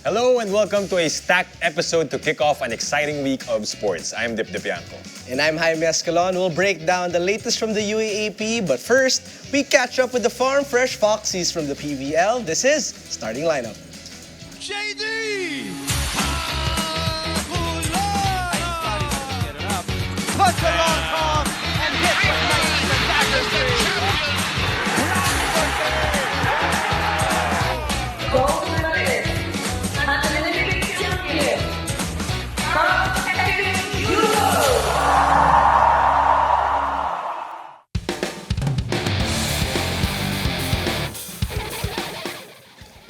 Hello and welcome to a stacked episode to kick off an exciting week of sports. I'm Dip Dipianco. And I'm Jaime Escalon. We'll break down the latest from the UAAP, but first, we catch up with the Farm Fresh Foxies from the PVL. This is Starting Lineup. JD! Puts a long toss and hits with the dagger three.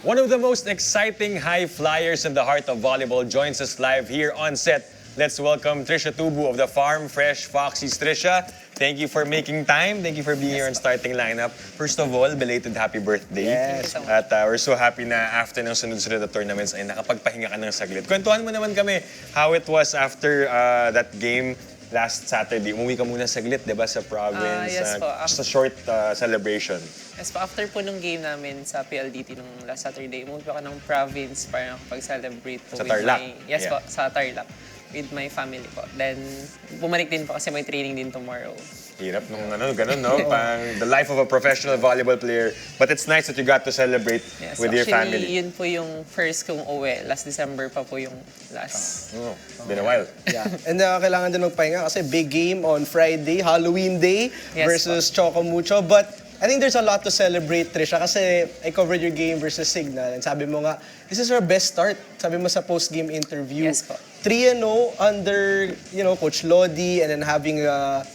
One of the most exciting high flyers in the heart of volleyball joins us live here on set. Let's welcome Trisha Tubu of the Farm Fresh Foxies. Trisha, thank you for making time. Thank you for being here on Starting Lineup. First of all, belated happy birthday. Yes. At we're so happy na after ng sunod-sunod na tournaments ay nakapagpahinga ka ng saglit. Kwentuhan mo naman kami how it was after that game last Saturday. Umuwi ka muna saglit, di ba, sa province? Yes po. Just a short celebration. Yes po, after po nung game namin sa PLDT nung last Saturday, umuwi pa ako ng province para nakapag-celebrate po Sa with Tarlac. my... Yes Yeah. po, sa Tarlac. With my family po. Then, bumalik din po kasi may training din tomorrow. Hirap nung ganun, no? Pang the life of a professional volleyball player. But it's nice that you got to celebrate Yes, with your actually, family. yun po yung first kong uwi. Last December pa po yung last. Oh, been a while. Yeah. And kailangan din magpahinga kasi big game on Friday, Halloween Day Yes, versus Chocomucho. But I think there's a lot to celebrate, Trisha, kasi I covered your game versus Signal. And sabi mo nga, this is our best start. Sabi mo sa post-game interview. Yes po. 3-0 under, Coach Lodi, and then having a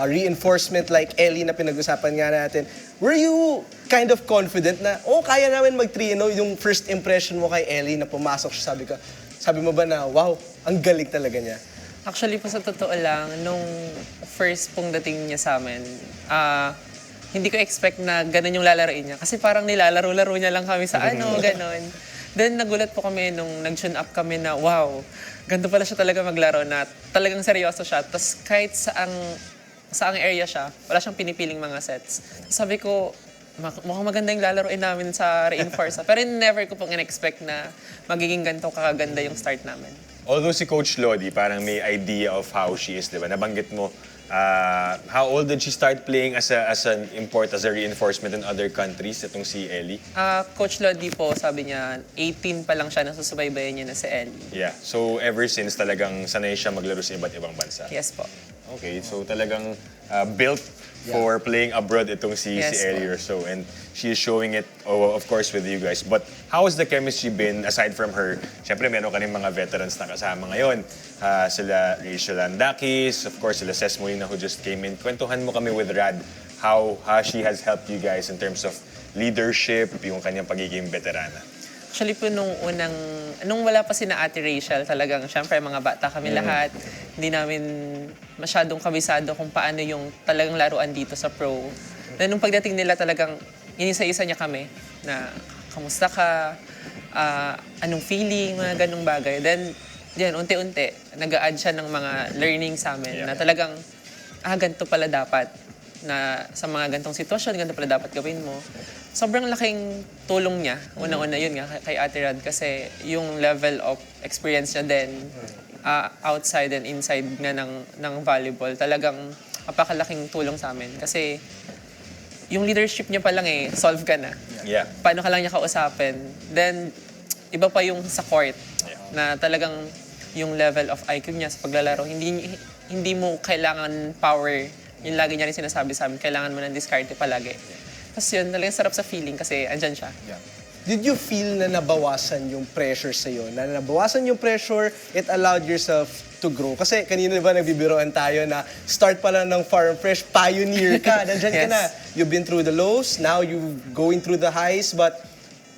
reinforcement like Ellie na pinag-usapan nga natin. Were you kind of confident na, kaya namin mag 3-0, yung first impression mo kay Ellie na pumasok siya, sabi mo ba na, wow, ang galing talaga niya? Actually po sa totoo lang, nung first pong dating niya sa amin, hindi ko expect na ganun yung lalaroin niya. Kasi parang nilalaro-laro niya lang kami sa ganun. Then nagulat po kami nung nag-tune up kami na, wow, ganito pala siya talaga maglaro na talagang seryoso siya. Tapos kahit saang area siya, wala siyang pinipiling mga sets. Sabi ko, mukhang maganda yung lalaroin namin sa reinforce. Pero never ko pong in-expect na magiging ganito kakaganda yung start namin. Although si Coach Lodi parang may idea of how she is, di ba? Nabanggit mo, how old did she start playing as a reinforcement in other countries, itong si Ellie? Coach Lodi po, sabi niya, 18 pa lang siya, nasusubaybayan niya na si Ellie. Yeah. So ever since talagang sanay siya maglaro sa iba't ibang bansa. Yes po. Okay, so talagang built for playing abroad itong si Yes, Ellie po. Urso, and she is showing it, of course, with you guys. But how has the chemistry been aside from her? Siyempre, meron ka rin mga veterans na kasama ngayon. Sila Rachel Andakis, of course, sila Ces Molina who just came in. Kwentuhan mo kami with Rad, how she has helped you guys in terms of leadership, yung kanyang pagiging veterana. Actually po nung wala pa si na Ate Rachel, talagang syempre mga bata kami lahat. Hindi namin masyadong kabisado kung paano yung talagang laruan dito sa pro. Then nung pagdating nila talagang inisa-isa niya kami na kamusta ka, anong feeling, mga ganong bagay. Then yan, unti-unti, nag-a-add siya ng mga learning sa amin na talagang, ganito pala dapat na sa mga gantong sitwasyon, ganito pala dapat gawin mo. Sobrang laking tulong niya. Una-una yun nga kay Ate Rad kasi yung level of experience niya din outside and inside nga ng volleyball. Talagang napakalaking tulong sa amin. Kasi yung leadership niya pa lang solve ka na. Yeah. Paano ka lang niya kausapin. Then, iba pa yung sa court na talagang yung level of IQ niya sa paglalaro. Hindi mo kailangan power. Yung lagi niya rin sinasabi sa amin, kailangan mo ng diskarte palagi. Tapos yun, talagang sarap sa feeling kasi andyan siya. Yeah. Did you feel na nabawasan yung pressure sa'yo? Na nabawasan yung pressure, it allowed yourself to grow? Kasi kanina ba nagbibiroan tayo na start pa lang ng Farm Fresh, pioneer ka, nandyan ka Yes. na. You've been through the lows, now you're going through the highs, but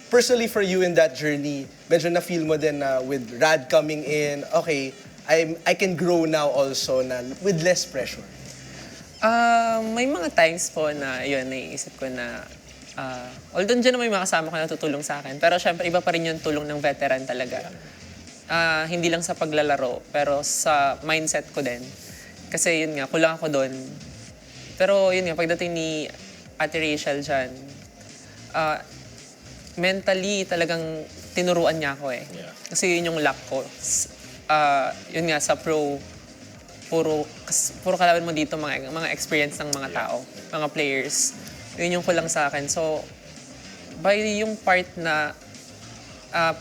personally for you in that journey, medyo na-feel mo din na with Rad coming in, okay, I can grow now also na with less pressure. May mga times po na yun, naiisip ko na although dyan na may mga kasama ko na tutulong sa akin, pero syempre iba pa rin yung tulong ng veteran talaga. Hindi lang sa paglalaro, pero sa mindset ko din. Kasi yun nga, kulang ako doon. Pero yun nga, pagdating ni Ate Rachel dyan, mentally talagang tinuruan niya ako eh. Yeah. Kasi yun yung luck ko. Yun nga, sa pro, puro kalaban mo dito mga experience ng mga tao, mga players. Yun yung kulang sa akin. So, by yung part na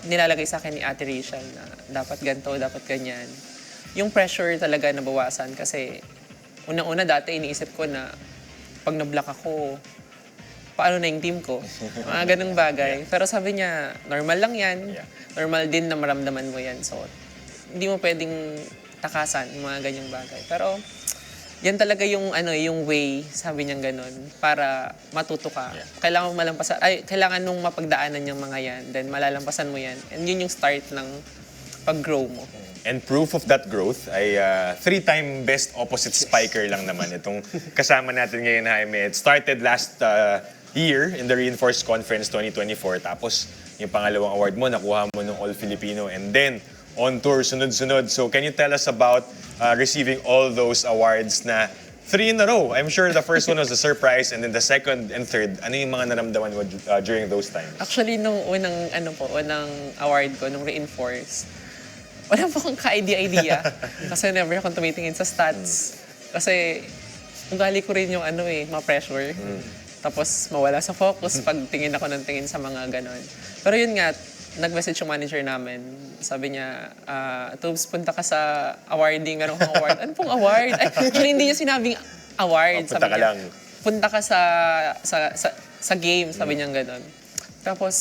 nilalagay sa akin ni Ate Rachel na dapat ganito, dapat ganyan, yung pressure talaga nabawasan kasi unang-una dati iniisip ko na pag na-block ako, paano na yung team ko? Mga ganung bagay. Pero sabi niya, normal lang yan. Yeah. Normal din na maramdaman mo yan. So, hindi mo pwedeng takasan yung mga ganyang bagay. Pero, yan talaga yung yung way, sabi niya ganun, para matuto ka. Yeah. Kailangan mo malampasan, kailangan nung mapagdaanan yung mga yan, then malalampasan mo yan. And yun yung start ng pag-grow mo. And proof of that growth ay 3-time best opposite spiker lang naman itong kasama natin ngayon, Jaime. It started last year in the Reinforced Conference 2024. Tapos yung pangalawang award mo, nakuha mo ng All-Filipino. And then, on tour, sunod-sunod. So can you tell us about receiving all those awards na 3 in a row? I'm sure the first one was a surprise and then the second and third, ano yung mga naramdaman mo during those times? Actually, nung unang award ko, nung Reinforce, wala pa akong ka-idea. Kasi never akong tumitingin sa stats. Kasi ugali ko rin yung ma-pressure. Tapos mawala sa focus pag tingin ako ng tingin sa mga ganon. Pero yun nga, nag-message yung manager namin. Sabi niya, Tubes, punta ka sa awarding. Meron kang award. Ano pong award? Actually, hindi niya sinabing award. Punta Sabi ka niya, lang. punta ka sa game. Sabi niya ganon. Tapos,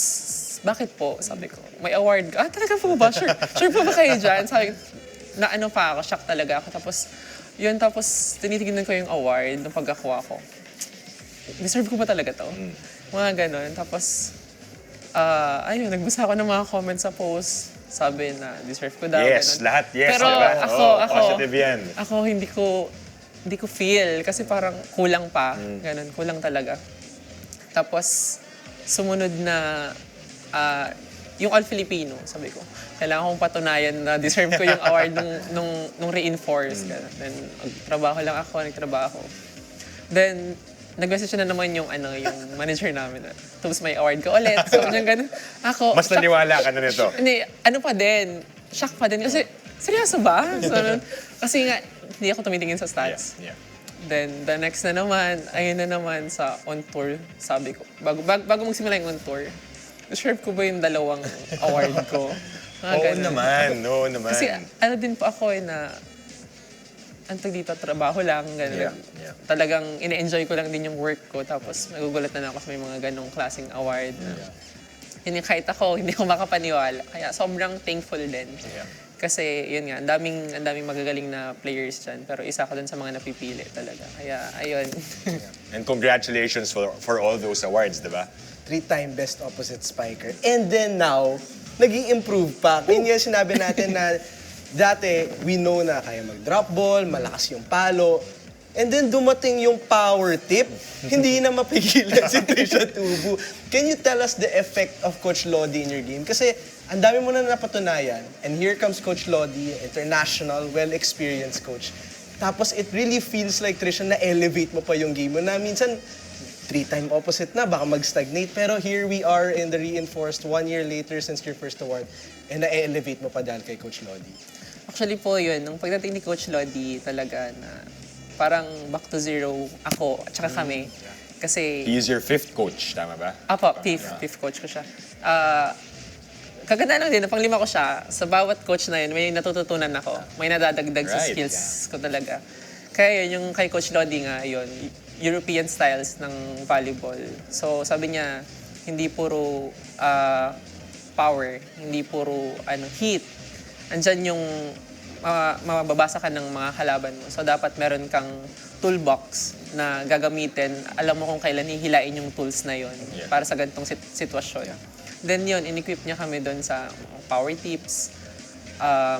bakit po? Sabi ko, may award ka? Talaga po ba? Sure po ba kayo dyan? Sabi na pa ako, shock talaga ako. Tapos tinitignan ko yung award nung pagkakuha ko. Deserve ko ba talaga to? Mga ganon. Tapos, nagbasa ako ng mga comments sa post. Sabi na, deserve ko daw. Yes, ganon. lahat yes. Pero diba? ako, Positive yan. Ako hindi ko feel kasi parang kulang pa. Ganon, kulang talaga. Tapos, sumunod na yung All-Filipino, sabi ko, kailangan kong patunayan na deserve ko yung award nung Reinforce. Then, nagtrabaho. Then, nag-message na naman yung manager namin na, tapos may award ka ulit. So, yung ganun. Ako, Mas naniwala ka na nito. Hindi, shock pa din. Kasi, seryoso ba? So, kasi nga, hindi ako tumitingin sa stats. Yeah. Then, the next na naman, ayun na naman sa on-tour, sabi ko. Bago magsimula yung on-tour, deserve ko ba yung 2 award ko? Oo naman. Kasi din po ako na, dito, trabaho lang, gano'n. Yeah. Talagang ine-enjoy ko lang din yung work ko, tapos nagugulat na ako sa may mga ganong klaseng award. Hindi, kahit ako, hindi ko makapaniwala. Kaya sobrang thankful din. Yeah. Kasi yun nga, ang daming magagaling na players dyan, pero isa ako dun sa mga napipili talaga. Kaya ayun. And congratulations for all those awards, diba? 3-time best opposite spiker. And then now, nag-i-improve pa. Kaya nga sinabi natin na dati, we know na kaya mag-drop ball, malakas yung palo. And then dumating yung power tip, hindi na mapigilan si Trisha Tubu. Can you tell us the effect of Coach Lodi in your game? Kasi ang dami mo na napatunayan. And here comes Coach Lodi, international, well-experienced coach. Tapos it really feels like, Trisha, na-elevate mo pa yung game mo na minsan 3-time opposite na, baka mag-stagnate. Pero here we are in the Reinforced 1 year later since your first award. And na-elevate mo pa dahil kay Coach Lodi. Actually po yun, nung pagdating ni Coach Lodi talaga na parang back to zero ako at saka kami. Kasi, He is your 5th coach, tama ba? fifth coach ko siya. Kaganda lang din, pang-5 ko siya. Sa bawat coach na yun, may natututunan ako. May nadadagdag sa Right, skills ko talaga. Kaya yun, yung kay Coach Lodi nga, yun, European styles ng volleyball. So sabi niya, hindi puro power, hindi puro heat. Andyan yung mababasa ka ng mga kalaban mo. So dapat meron kang toolbox na gagamitin. Alam mo kung kailan hihilain yung tools na yon para sa ganitong sitwasyon. Then yun, in-equip niya kami doon sa power tips,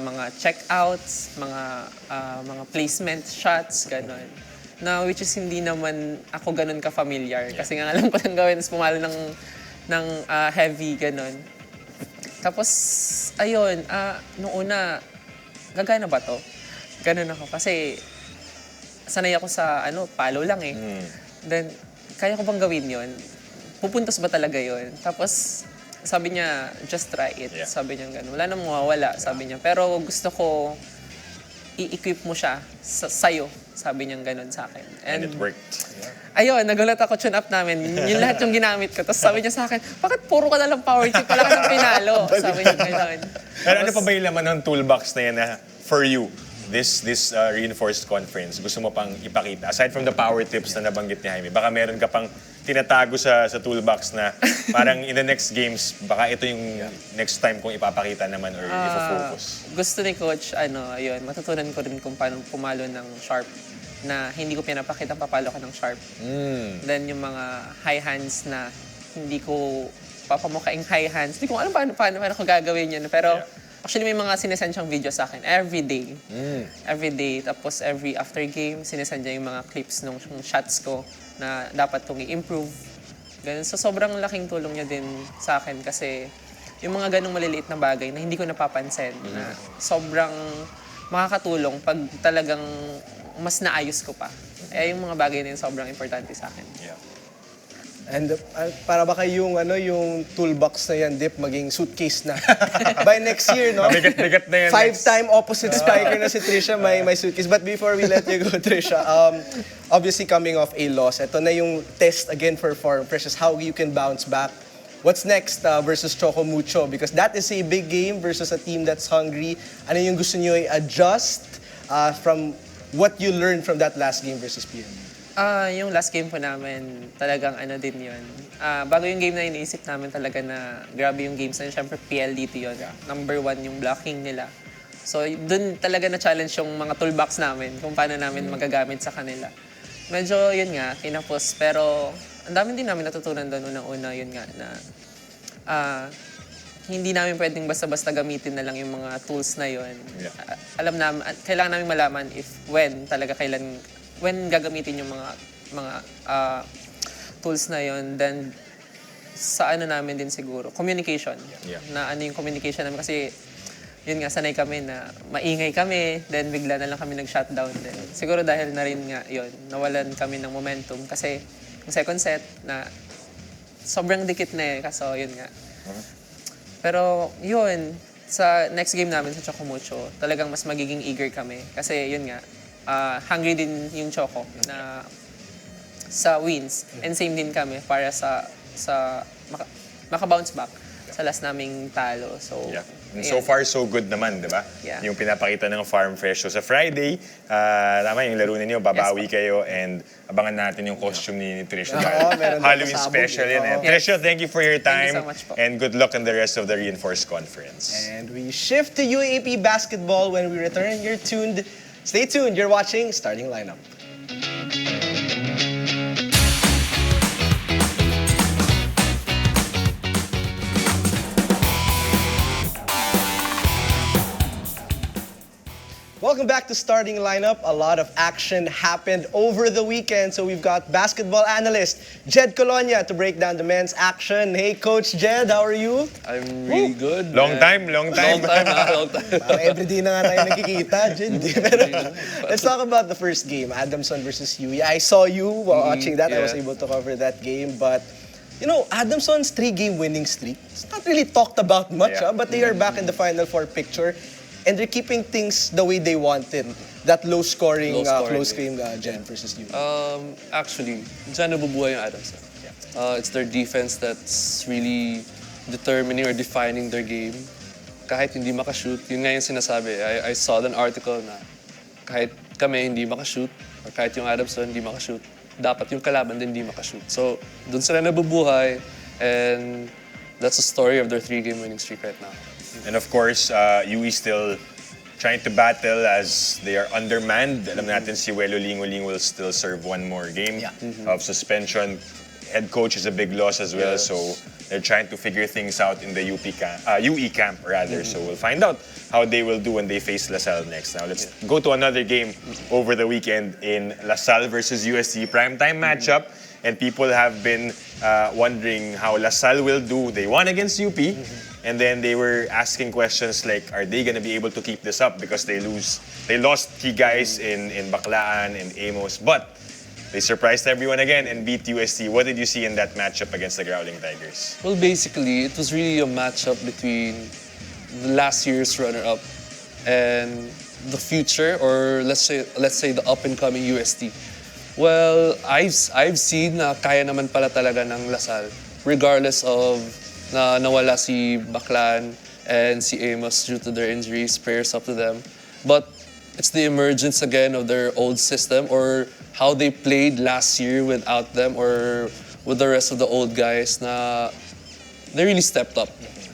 mga checkouts, mga placement shots, gano'n. Na which is hindi naman ako ganun ka-familiar. Kasi nga alam ko lang gawin, is pumalo ng heavy, gano'n. Tapos, ayun, nung una, gagana ba to? Ganun ako. Kasi, sanay ako sa, palo lang eh. Then, kaya ko bang gawin yon? Pupuntos ba talaga yon? Tapos, sabi niya, just try it. Yeah. Sabi niya gano'n. Wala nang mawawala, sabi niya. Pero gusto ko i-equip mo siya sa'yo. Sabi niya gano'n sa akin. And it worked. Ayun, nagulat ako, tune up namin. Yung lahat yung ginamit ko. Tapos sabi niya sa akin, bakit puro ka na lang power chip? Wala ka nang pinalo. Sabi niya gano'n. Pero ano pa ba yung laman ng toolbox na yan na for you, this reinforced conference, gusto mo pang ipakita? Aside from the power tips na nabanggit ni Jaime, baka meron ka pang tinatago sa toolbox na parang in the next games, baka ito yung next time kung ipapakita naman or ifo-focus. Gusto ni Coach, ayun, matutunan ko rin kung paano pumalo ng sharp na hindi ko pinapakita papalo ko ng sharp. Then yung mga high hands na hindi ko papamukaing high hands. Hindi ko alam paano ko gagawin yun. Pero actually may mga sinesend siyang video sa akin every day. Every day. Tapos every after game, sinesend niya yung mga clips ng shots ko na dapat kong i-improve. Ganun. So sobrang laking tulong niya din sa akin kasi yung mga ganong maliliit na bagay na hindi ko napapansin na sobrang makakatulong pag talagang mas naayos ko pa. Yung mga bagay na yun sobrang importante sa akin. Yeah. And para ba yung yung toolbox na yan, Dip, maging suitcase na. By next year, no? Bigat na yan. Five-time opposite striker na si Trisha, may suitcase. But before we let you go, Trisha, obviously coming off a loss, ito na yung test again for Farm Fresh is how you can bounce back. What's next versus Choco Mucho? Because that is a big game versus a team that's hungry. Ano yung gusto nyo i-adjust from what you learned from that last game versus PNP? Yung last game po namin, talagang din yun. Bago yung game na iniisip namin talaga na grabe yung games na yun, syempre PLDT yun. Number 1 yung blocking nila. So dun talaga na-challenge yung mga toolbox namin kung paano namin magagamit sa kanila. Medyo yun nga, kinapos. Pero ang dami din namin natutunan doon unang-una yun nga na hindi namin pwedeng basta-basta gamitin na lang yung mga tools na yun. Yeah. Alam namin, kailangan namin malaman when gagamitin yung mga tools na yon, then sa namin din siguro communication. Yeah. Na yung communication namin kasi yun nga sanay kami na maingay kami, then bigla na lang kami nag-shutdown din. Siguro dahil na rin nga yun, nawalan kami ng momentum kasi yung second set na sobrang dikit na kaso yun nga. Pero yun, sa next game namin sa Choco Mucho, talagang mas magiging eager kami kasi yun nga, hungry din yung Choco na sa wins. And same din kami para sa maka-bounce back sa last naming talo. So, Yeah. And so far, so good naman, di ba? Yeah. Yung pinapakita ng Farm Fresh. So sa Friday, tama yung laro ninyo, babawi kayo and abangan natin yung costume ni Trisha. meron Halloween pasabog, special yun. oo. Trisha, thank you for your Thank you time so much po. and good luck in the rest of the Reinforced Conference. And we shift to UAP basketball when we return. Stay tuned. You're watching Starting Lineup. Welcome back to Starting Lineup. A lot of action happened over the weekend, so we've got basketball analyst Jed Colonia to break down the men's action. Hey, Coach Jed, how are you? I'm really good. Long time. Long time. Parang everyday na nga tayo nagkikita, Jed. Pero let's talk about the first game, Adamson versus UE. I saw you watching that. I was yeah. able to cover that game, but Adamson's 3-game winning streak, it's not really talked about much, Yeah. but they are back in the Final Four picture. And they're keeping things the way they wanted. That low-scoring, close game Jen versus you. Actually, dyan nabubuhay yung Adamson. It's their defense that's really determining or defining their game. Kahit hindi makashoot, yun nga yung sinasabi. I saw an article na kahit kami hindi makashoot, or kahit yung Adamson hindi makashoot, dapat yung kalaban din hindi makashoot. So, dun sila nabubuhay, and that's the story of their 3-game winning streak right now. And of course, UE still trying to battle as they are undermanned. Alam natin si Welo Lingoling will still serve one more game of suspension. Head coach is a big loss as well, Yes. so they're trying to figure things out in the UE camp rather. So we'll find out how they will do when they face LaSalle next. Now let's go to another game over the weekend in LaSalle versus USC primetime matchup. And people have been wondering how LaSalle will do. They won against UP, and then they were asking questions like, are they going to be able to keep this up? Because they lost key guys in Baclaan and Amos, but They surprised everyone again and beat UST. What did you see in that matchup against the Growling Tigers? Well, basically, it was really a matchup between the last year's runner-up and the future, or let's say the up-and-coming UST. Well, I've seen na kaya naman pala talaga ng Lasal, regardless of na nawala si Baklan and si Amos due to their injuries. Prayers up to them. But it's the emergence again of their old system, or how they played last year without them, or with the rest of the old guys na they really stepped up.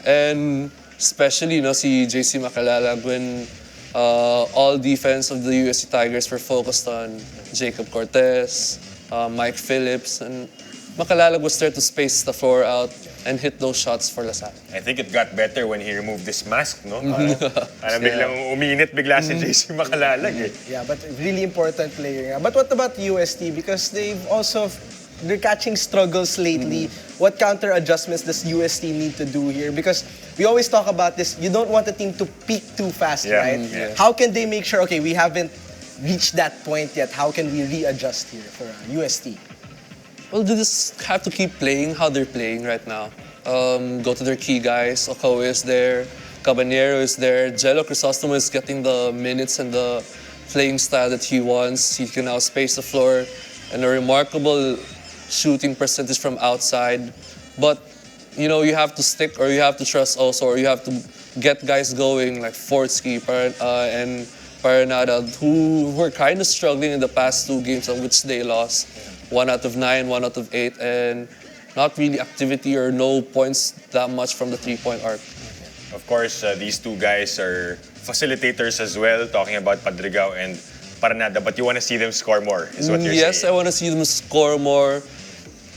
And especially si JC Macalalag, when all defense of the USC Tigers were focused on Jacob Cortez, Mike Phillips, and Macalalag was there to space the floor out and hit those shots for Lasal. I think it got better when he removed this mask, no? Parang biglang uminit bigla si JC Macalalag eh. Yeah, but really important player. But what about UST? Because they're catching struggles lately. What counter adjustments does UST need to do here? Because we always talk about this, you don't want the team to peak too fast, Yeah. right? Yeah. How can they make sure, okay, we haven't reached that point yet, how can we readjust here for UST? Well, they just have to keep playing how they're playing right now. Go to their key guys. Okoe is there. Cabanero is there. Jello Crisostomo is getting the minutes and the playing style that he wants. He can now space the floor, and a remarkable shooting percentage from outside. But, you have to stick, or you have to trust also, or you have to get guys going like Fortsky and Paranada, who were kind of struggling in the past 2 games on which they lost. 1 out of 9, 1 out of 8, and not really activity or no points that much from the 3-point arc. Of course, these two guys are facilitators as well, talking about Padrigao and Paranada, but you want to see them score more, is what you're Yes, I saying. want to see them score more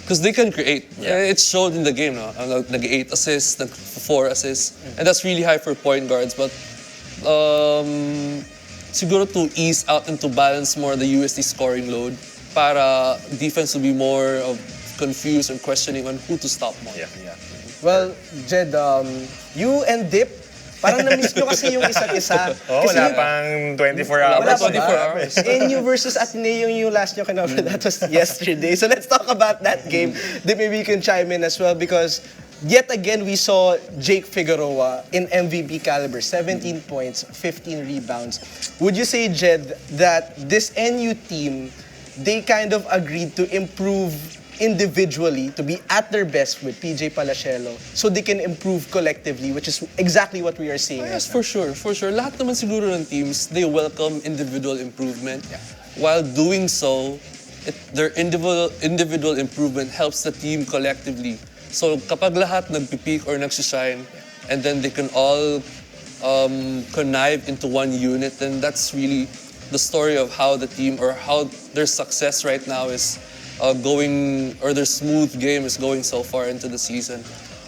because they can create. Yeah. It's shown in the game. No? Nag-8 assists, nag-4 assists, and that's really high for point guards. But siguro to ease out and to balance more the UST scoring load, para defense will be more of confused and questioning on who to stop more. Yeah. Well, Jed, you and Dip, parang na-miss nyo kasi yung isa't isa. Oh, Kasi wala pang 24 hours. Wala pa 24 ba? hours. NU versus Ateneo yung last nyo kinover. That was yesterday. So let's talk about that game. Then maybe you can chime in as well, because yet again we saw Jake Figueroa in MVP caliber. 17 points, 15 rebounds. Would you say, Jed, that this NU team, they kind of agreed to improve individually, to be at their best with PJ Palacielo, so they can improve collectively, which is exactly what we are seeing. Yes, for sure, for sure. Lahat naman siguro ng teams, they welcome individual improvement. While doing so, their individual improvement helps the team collectively. So kapag lahat nagpipeak or nagsishine, and then they can all connive into one unit, then that's really the story of how the team, or how their success right now is going, or their smooth game is going so far into the season.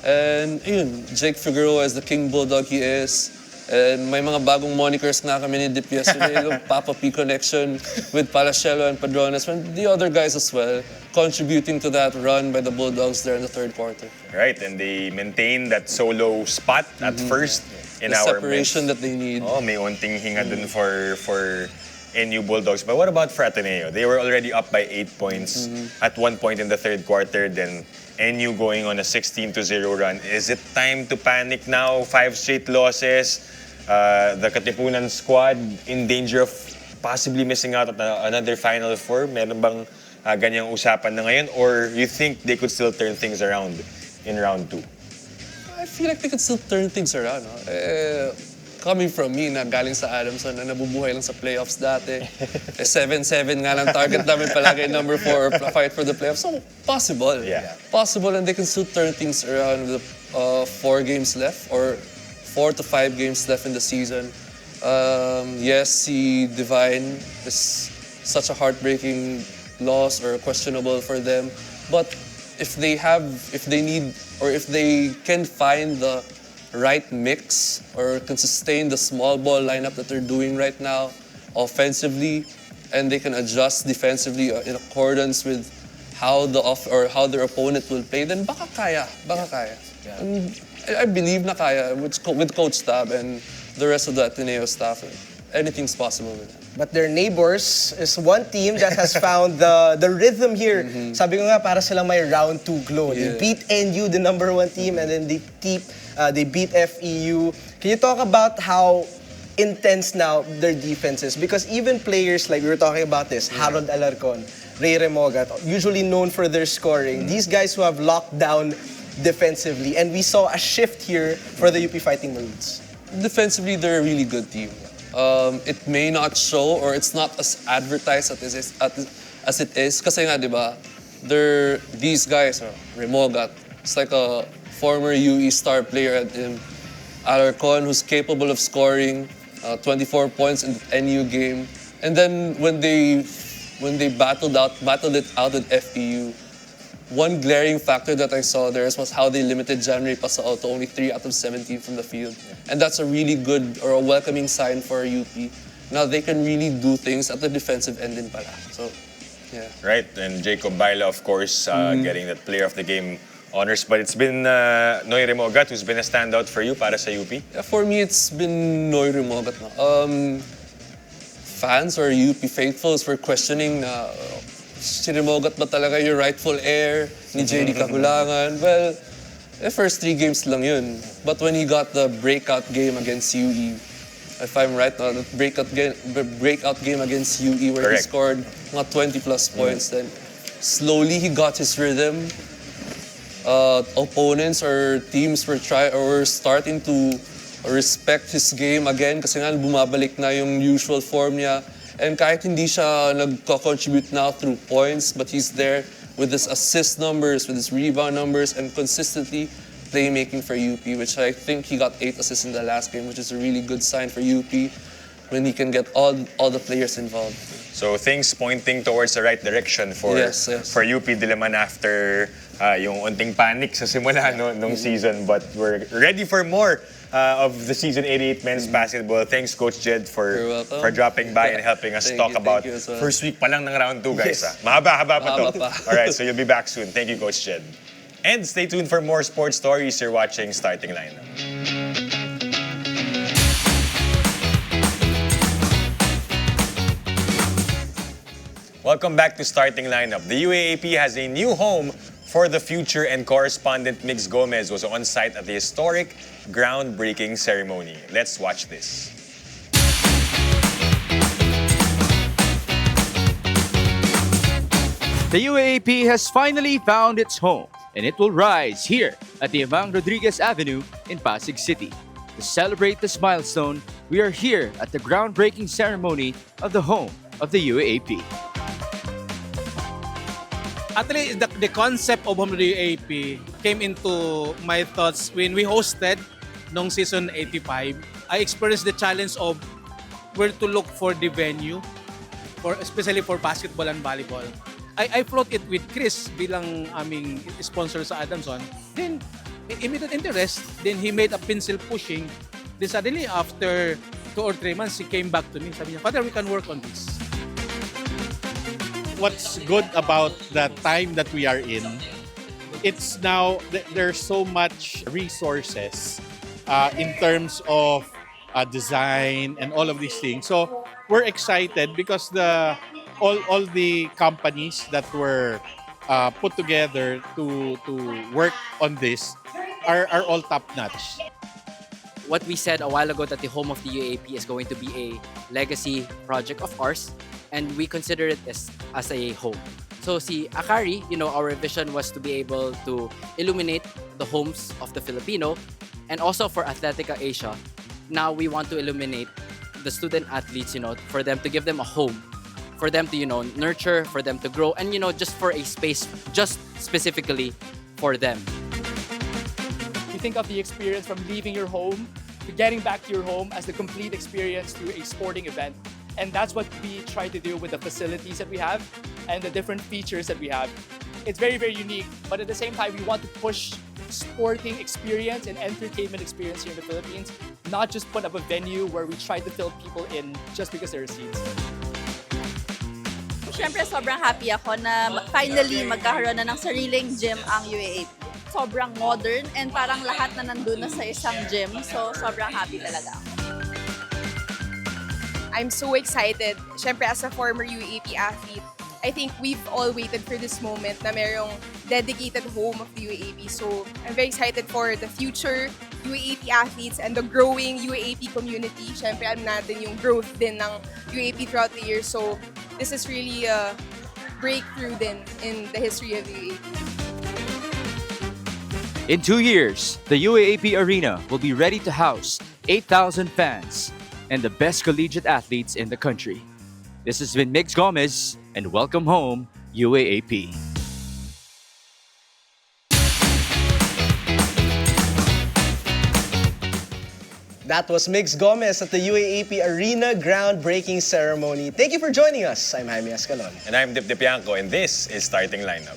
And yun, Jake Figueroa is the King Bulldog he is. And may mga bagong monikers na kami ni Dip yesterday, yung Papa P connection with Palacielo and Padrones, and the other guys as well, contributing to that run by the Bulldogs there in the 3rd quarter. Right, and they maintain that solo spot at first in The our separation midst. that they need. Oh, may unting hinga dun for NU Bulldogs. But what about for Ateneo? They were already up by 8 points at one point in the 3rd quarter. Then NU going on a 16-0 run. Is it time to panic now? 5 straight losses. The Katipunan squad in danger of possibly missing out on another Final Four. Meron bang ganyang usapan na ngayon? Or you think they could still turn things around in round 2? I feel like they could still turn things around. No? Coming from me na galing sa Adamson na nabubuhay lang sa playoffs dati. 7-7 nga lang target namin palagi number 4 or fight for the playoffs. So, possible. Yeah. Possible, and they can still turn things around with 4 games left, or 4 to 5 games left in the season. Yes, si Divine is such a heartbreaking loss or questionable for them. But if they need, or if they can find the right mix, or can sustain the small ball lineup that they're doing right now offensively, and they can adjust defensively in accordance with how their opponent will play, then baka kaya. And I believe na kaya with Coach Tab and the rest of the Ateneo staff. Anything's possible with them. But their neighbors is one team that has found the rhythm here. Sabi ko nga, para silang may round 2 glow. They Yeah. beat NU, the number 1 team, and then they beat FEU. Can you talk about how intense now their defense is? Because even players like we were talking about this, Harold Alarcon, Ray Remogat, usually known for their scoring, these guys who have locked down defensively, and we saw a shift here for the UP Fighting Maroons. Defensively, they're a really good team. It may not show or it's not as advertised as it is. Kasi nga, di ba, these guys, Remogat, it's like a former UE star player at Alarcon who's capable of scoring 24 points in the NU game. And then when they battled it out with FEU, one glaring factor that I saw there was how they limited Janry Pasao to only 3 out of 17 from the field. And that's a really good or a welcoming sign for UP. Now they can really do things at the defensive end din pala. So, yeah. Right, and Jacob Baila, of course, getting that player of the game honors. But it's been Noy Remogat who's been a standout for you para sa UP. Yeah, for me, it's been Noy Remogat na. Fans or UP faithfuls were questioning na si Remogat ba talaga yung rightful heir ni JD Kagulangan? Well, the first 3 games lang yun. But when he got the breakout game against UE, if I'm right, the breakout game against UE where he Correct. scored mga 20 plus points, then slowly he got his rhythm. Opponents or teams were starting to respect his game again kasi nga bumabalik na yung usual form niya. And kahit hindi siya nagko-contribute now through points, but he's there with his assist numbers, with his rebound numbers, and consistently playmaking for UP, which I think he got 8 assists in the last game, which is a really good sign for UP when he can get all the players involved. So things pointing towards the right direction for Yes. for UP Diliman after yung unting panic sa simula nung season, but we're ready for more of the season 88 men's basketball. Thanks, Coach Jed, You're welcome. for dropping by and helping us Thank talk you, about thank you as well. first week pa lang ng round 2, guys. Yes. Mahaba-haba pa to. Mahaba pa. All right, so you'll be back soon. Thank you, Coach Jed. And stay tuned for more sports stories. You're watching Starting Lineup. Welcome back to Starting Lineup. The UAAP has a new home for the future, and correspondent Mix Gomez was on site at the historic groundbreaking ceremony. Let's watch this. The UAAP has finally found its home, and it will rise here at the Evang Rodriguez Avenue in Pasig City. To celebrate this milestone, we are here at the groundbreaking ceremony of the home of the UAAP. Actually, the concept of Home Radio AP came into my thoughts when we hosted nung season 85. I experienced the challenge of where to look for the venue, especially for basketball and volleyball. I floated it with Chris bilang aming sponsor sa Adamson. Then, immediate interest. Then he made a pencil pushing. Then suddenly, after 2 or 3 months, he came back to me. Sabi niya, Father, we can work on this. What's good about the time that we are in, it's now there's so much resources in terms of design and all of these things. So we're excited because all the companies that were put together to work on this are all top notch. What we said a while ago that the home of the UAP is going to be a legacy project of ours, and we consider it as a home. So si Akari, our vision was to be able to illuminate the homes of the Filipino, and also for Athletica Asia, now we want to illuminate the student athletes, for them to give them a home, for them to, nurture, for them to grow, and, just for a space, just specifically for them. You think of the experience from leaving your home to getting back to your home as the complete experience through a sporting event. And that's what we try to do with the facilities that we have and the different features that we have. It's very, very unique, but at the same time, we want to push sporting experience and entertainment experience here in the Philippines, not just put up a venue where we try to fill people in just because there are seats. Siyempre, sobrang happy ako na finally magkakaroon na ng sariling gym ang UAAP. Sobrang modern and parang lahat na nandun na sa isang gym. So, sobrang happy talaga ako. I'm so excited. Siyempre, as a former UAAP athlete, I think we've all waited for this moment na mayroong dedicated home of the UAAP. So I'm very excited for the future UAAP athletes and the growing UAAP community. Siyempre, alam natin yung growth din ng UAAP throughout the years. So this is really a breakthrough din in the history of the UAAP. In 2 years, the UAAP Arena will be ready to house 8,000 fans and the best collegiate athletes in the country. This has been Migs Gomez, and welcome home, UAAP. That was Migs Gomez at the UAAP Arena groundbreaking ceremony. Thank you for joining us. I'm Jaime Escalon. And I'm Dip Dipianco, and this is Starting Lineup.